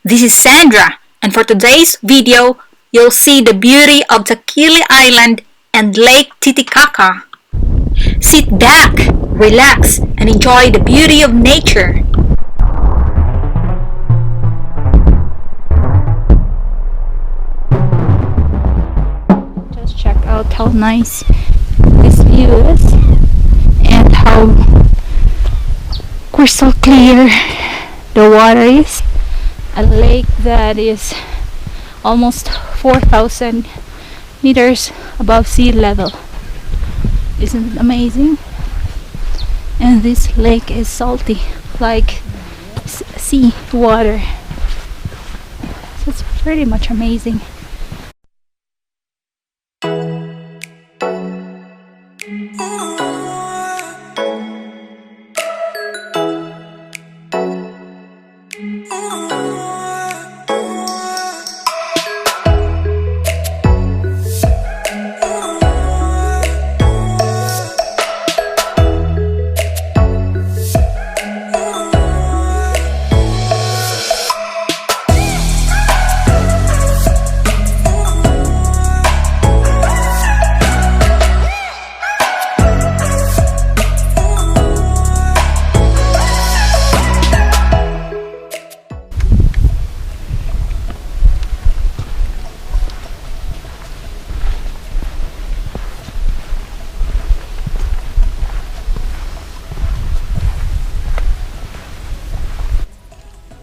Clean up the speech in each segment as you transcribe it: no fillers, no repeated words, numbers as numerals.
This is Sandra, and for today's video, you'll see the beauty of Taquile Island and Lake Titicaca. Sit back, relax, and enjoy the beauty of nature. Just check out how nice this view is and how crystal clear the water is. A lake that is almost 4,000 meters above sea level. Isn't it amazing? And this lake is salty, like sea water. So it's pretty much amazing.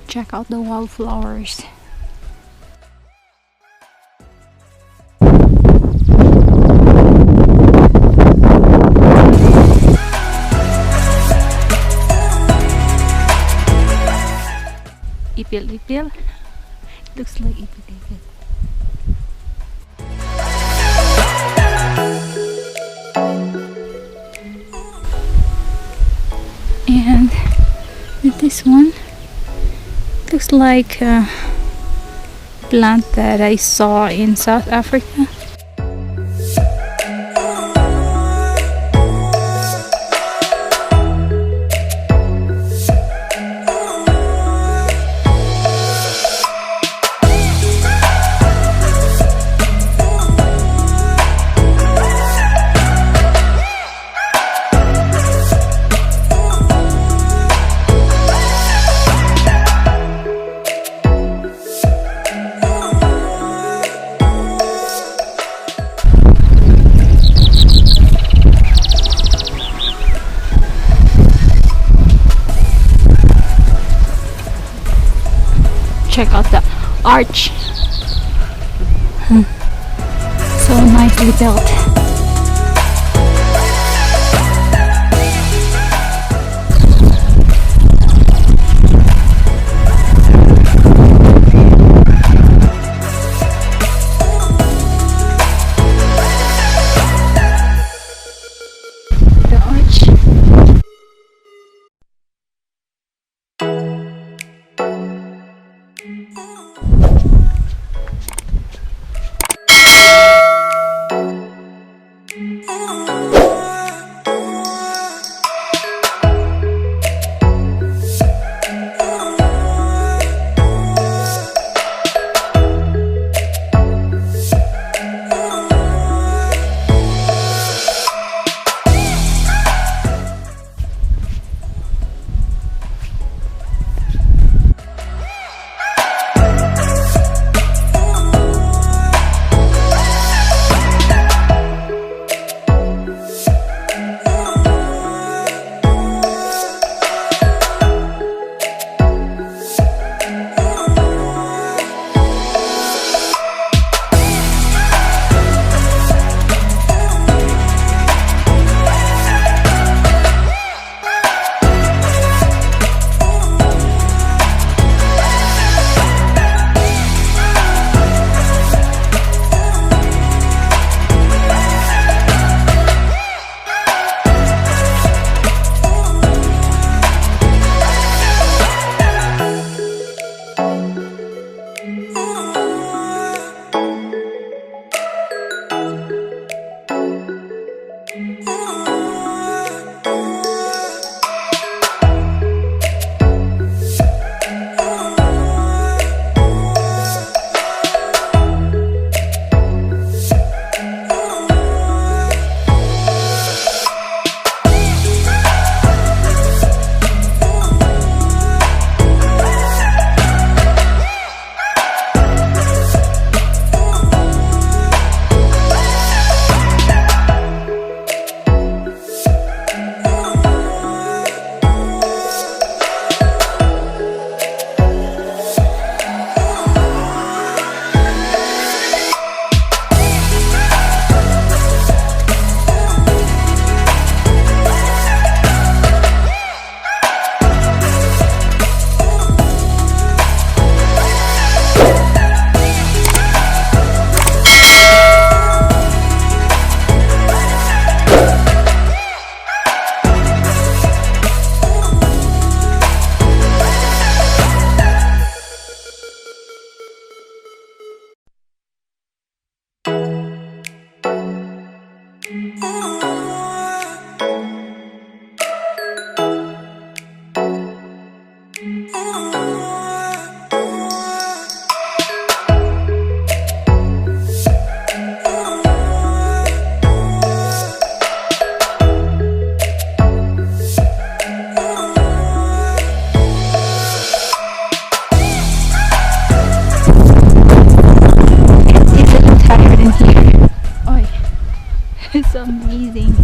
Check out the wildflowers. Ipil. It looks like ipil. And with this one, looks like a plant that I saw in South Africa. Check out the arch. So nicely built. The arch. It's amazing.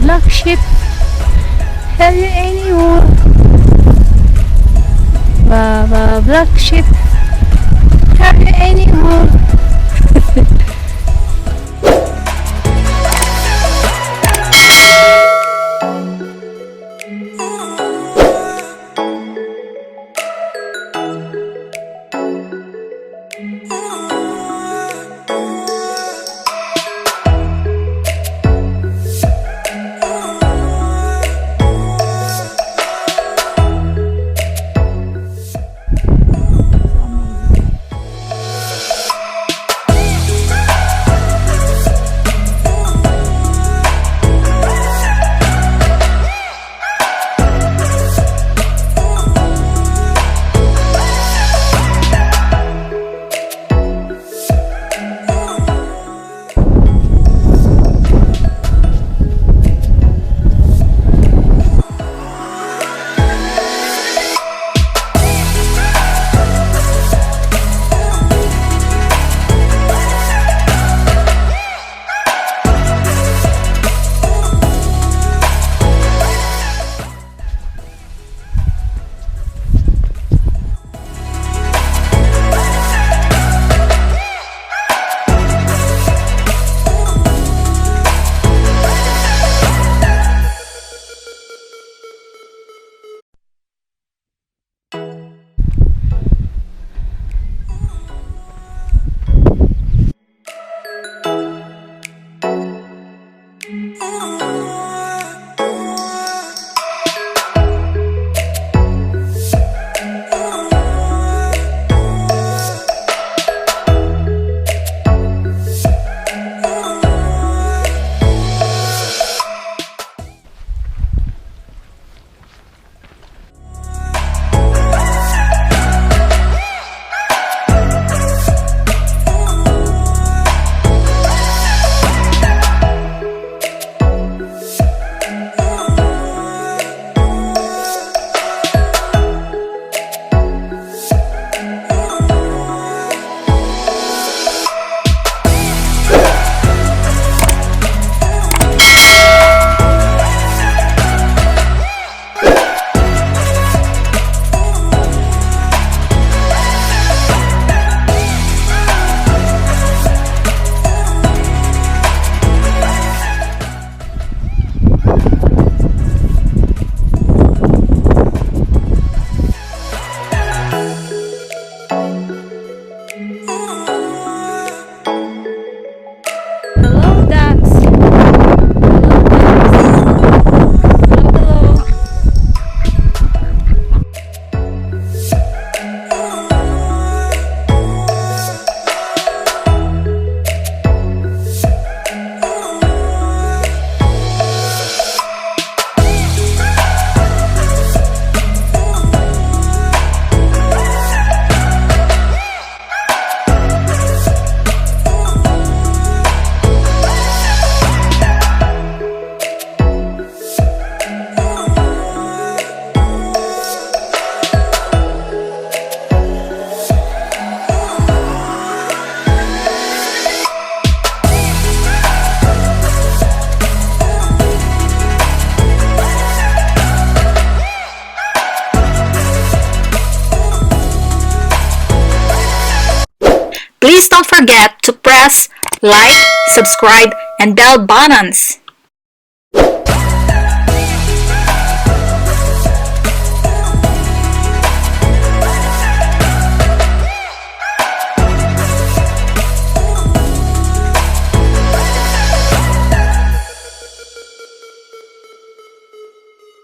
Black sheep. Have you anyone? Baba black sheep. Have you anyone? Please don't forget to press like, subscribe, and bell buttons.